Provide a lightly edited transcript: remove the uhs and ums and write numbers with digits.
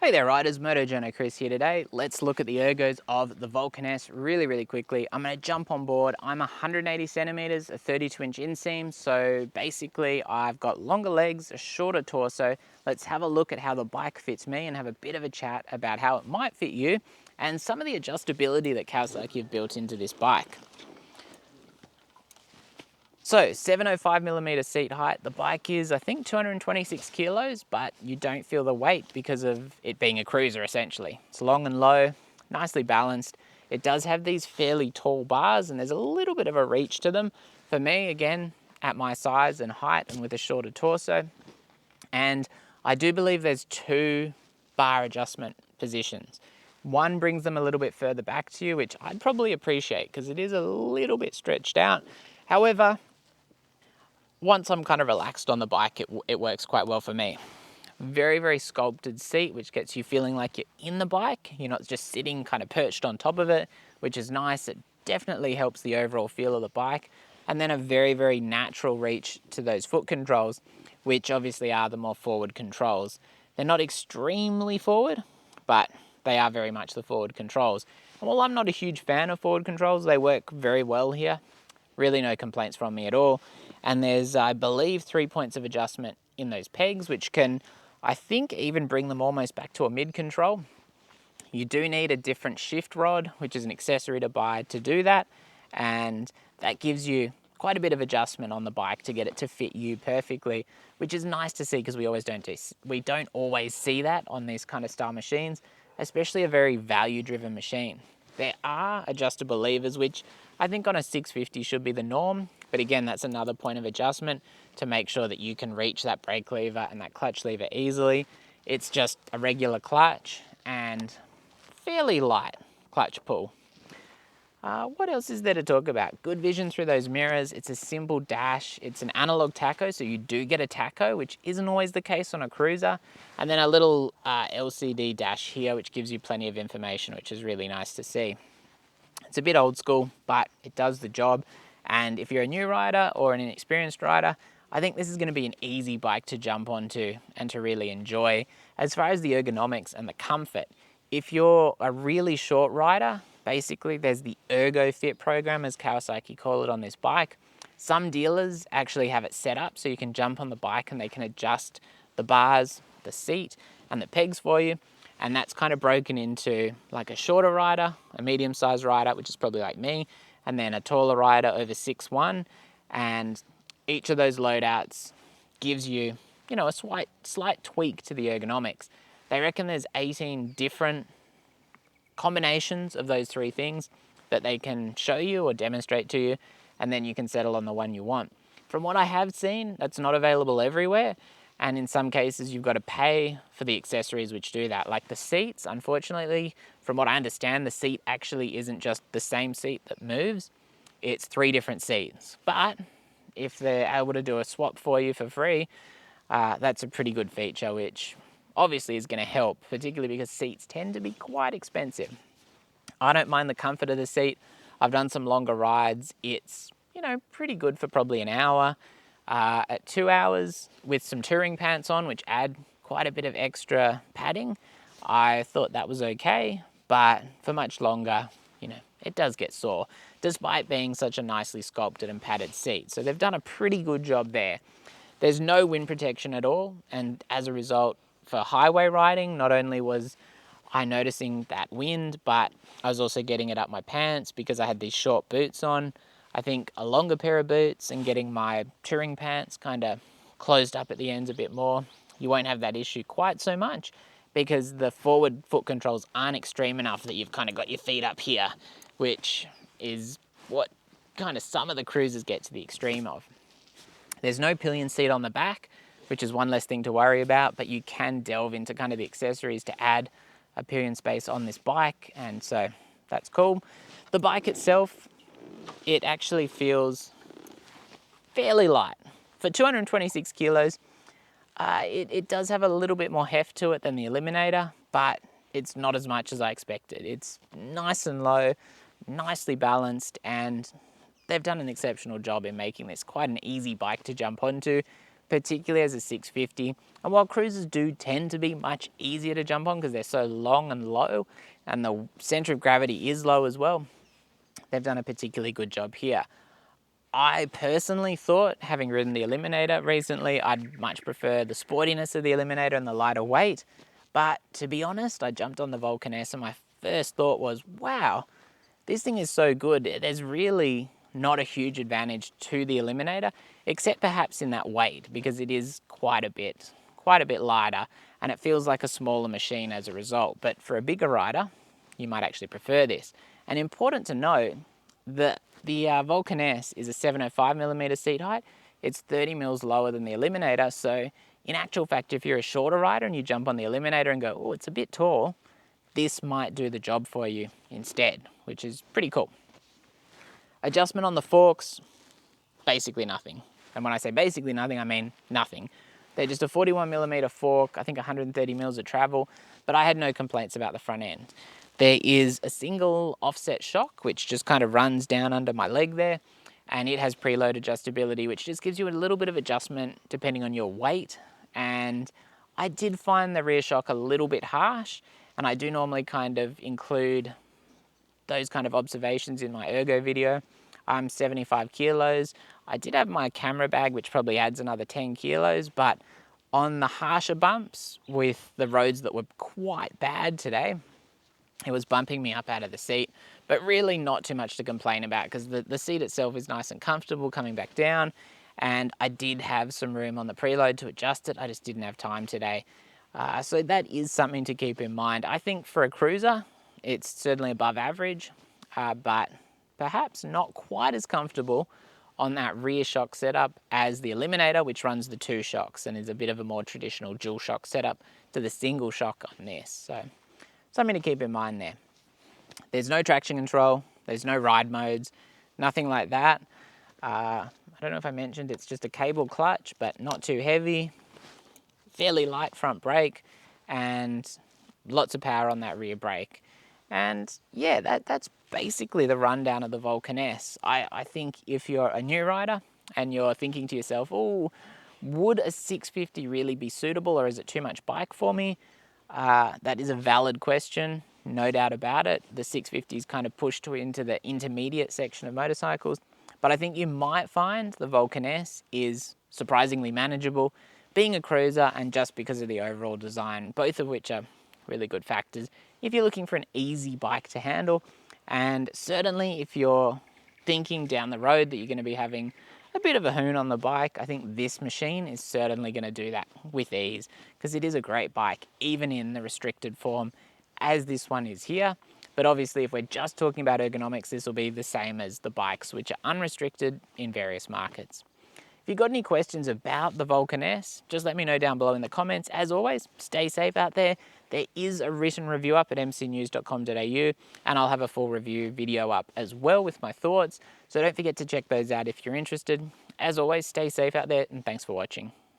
Hey there riders, Moto Journo Kris here today. Let's look at the ergos of the Vulcan S really quickly. I'm going to jump on board. I'm 180 centimeters, a 32-inch inseam. So basically I've got longer legs, a shorter torso. Let's have a look at how the bike fits me and have a bit of a chat about how it might fit you and some of the adjustability that Kawasaki have built into this bike. So 705mm seat height. The bike is, I think, 226 kilos, but you don't feel the weight because of it being a cruiser essentially. It's long and low, nicely balanced. It does have these fairly tall bars and there's a little bit of a reach to them. For me, again, at my size and height and with a shorter torso. And I do believe there's two bar adjustment positions. One brings them a little bit further back to you, which I'd probably appreciate because it is a little bit stretched out. However, once I'm kind of relaxed on the bike, it works quite well for me. Very sculpted seat, which gets you feeling like you're in the bike. You're not just sitting kind of perched on top of it, which is nice. It definitely helps the overall feel of the bike. And then a very natural reach to those foot controls, which obviously are the more forward controls. They're not extremely forward, but they are very much the forward controls. And while I'm not a huge fan of forward controls, they work very well here. Really no complaints from me at all. And there's, I believe, 3 points of adjustment in those pegs, which can, I think, even bring them almost back to a mid control. You do need a different shift rod, which is an accessory to buy to do that. And that gives you quite a bit of adjustment on the bike to get it to fit you perfectly, which is nice to see because we don't always see that on these kind of style machines, especially a very value-driven machine. There are adjustable levers, which I think on a 650 should be the norm. But again, that's another point of adjustment to make sure that you can reach that brake lever and that clutch lever easily. It's just a regular clutch and fairly light clutch pull. What else is there to talk about? Good vision through those mirrors. It's a simple dash. It's an analog tacho, so you do get a tacho, which isn't always the case on a cruiser. And then a little LCD dash here, which gives you plenty of information, which is really nice to see. It's a bit old school, but it does the job. And if you're a new rider or an inexperienced rider, I think this is going to be an easy bike to jump onto and to really enjoy. As far as the ergonomics and the comfort, if you're a really short rider, basically there's the Ergo Fit program, as Kawasaki call it, on this bike. Some dealers actually have it set up so you can jump on the bike and they can adjust the bars, the seat, and the pegs for you. And that's kind of broken into like a shorter rider, a medium-sized rider, which is probably like me, and then a taller rider over 6'1", and each of those loadouts gives you, a slight tweak to the ergonomics. They reckon there's 18 different combinations of those three things that they can show you or demonstrate to you, and then you can settle on the one you want. From what I have seen, that's not available everywhere, and in some cases you've got to pay for the accessories which do that. Like the seats, unfortunately, from what I understand, the seat actually isn't just the same seat that moves, it's 3 different seats. But if they're able to do a swap for you for free, that's a pretty good feature, which obviously is going to help, particularly because seats tend to be quite expensive. I don't mind the comfort of the seat. I've done some longer rides. It's, pretty good for probably an hour. At 2 hours with some touring pants on, which add quite a bit of extra padding, I thought that was okay. But for much longer, it does get sore, despite being such a nicely sculpted and padded seat. So they've done a pretty good job there. There's no wind protection at all, and as a result, for highway riding, not only was I noticing that wind, but I was also getting it up my pants because I had these short boots on. I think a longer pair of boots and getting my touring pants kind of closed up at the ends a bit more, you won't have that issue quite so much because the forward foot controls aren't extreme enough that you've kind of got your feet up here, which is what kind of some of the cruisers get to the extreme of. There's no pillion seat on the back, which is one less thing to worry about, but you can delve into kind of the accessories to add a pillion space on this bike, and so that's cool. The bike itself, it actually feels fairly light. For 226 kilos, it does have a little bit more heft to it than the Eliminator, but it's not as much as I expected. It's nice and low, nicely balanced, and they've done an exceptional job in making this quite an easy bike to jump onto, particularly as a 650. And while cruisers do tend to be much easier to jump on because they're so long and low, and the center of gravity is low as well, they've done a particularly good job here. I personally thought, having ridden the Eliminator recently, I'd much prefer the sportiness of the Eliminator and the lighter weight. But to be honest, I jumped on the Vulcan S and my first thought was, wow, this thing is so good. There's really not a huge advantage to the Eliminator, except perhaps in that weight, because it is quite a bit lighter, and it feels like a smaller machine as a result. But for a bigger rider, you might actually prefer this. And important to note that the Vulcan S is a 705mm seat height. It's 30 mils lower than the Eliminator, so in actual fact, if you're a shorter rider and you jump on the Eliminator and go, oh, it's a bit tall, this might do the job for you instead, which is pretty cool. Adjustment on the forks, basically nothing. And when I say basically nothing, I mean nothing. They're just a 41mm fork, I think 130 mils of travel, but I had no complaints about the front end. There is a single offset shock, which just kind of runs down under my leg there, and it has preload adjustability, which just gives you a little bit of adjustment depending on your weight. And I did find the rear shock a little bit harsh, and I do normally kind of include those kind of observations in my ergo video. I'm 75 kilos. I did have my camera bag, which probably adds another 10 kilos, but on the harsher bumps with the roads that were quite bad today, it was bumping me up out of the seat, but really not too much to complain about because the seat itself is nice and comfortable coming back down, and I did have some room on the preload to adjust it. I just didn't have time today. So that is something to keep in mind. I think for a cruiser, it's certainly above average, but perhaps not quite as comfortable on that rear shock setup as the Eliminator, which runs the 2 shocks and is a bit of a more traditional dual shock setup to the single shock on this. So something to keep in mind there. There's no traction control, there's no ride modes, nothing like that. I don't know if I mentioned it's just a cable clutch, but not too heavy, fairly light front brake, and lots of power on that rear brake. And yeah, that's basically the rundown of the Vulcan S. I think if you're a new rider and you're thinking to yourself, oh, would a 650 really be suitable, or is it too much bike for me? That is a valid question, no doubt about it. The 650 is kind of pushed into the intermediate section of motorcycles, but I think you might find the Vulcan S is surprisingly manageable, being a cruiser and just because of the overall design, both of which are really good factors if you're looking for an easy bike to handle. And certainly if you're thinking down the road that you're going to be having a bit of a hoon on the bike, I think this machine is certainly going to do that with ease, because it is a great bike, even in the restricted form as this one is here. But obviously, if we're just talking about ergonomics, this will be the same as the bikes, which are unrestricted in various markets. If you've got any questions about the Vulcan S, just let me know down below in the comments. As always, stay safe out there. There is a written review up at mcnews.com.au, and I'll have a full review video up as well with my thoughts. So don't forget to check those out if you're interested. As always, stay safe out there, and thanks for watching.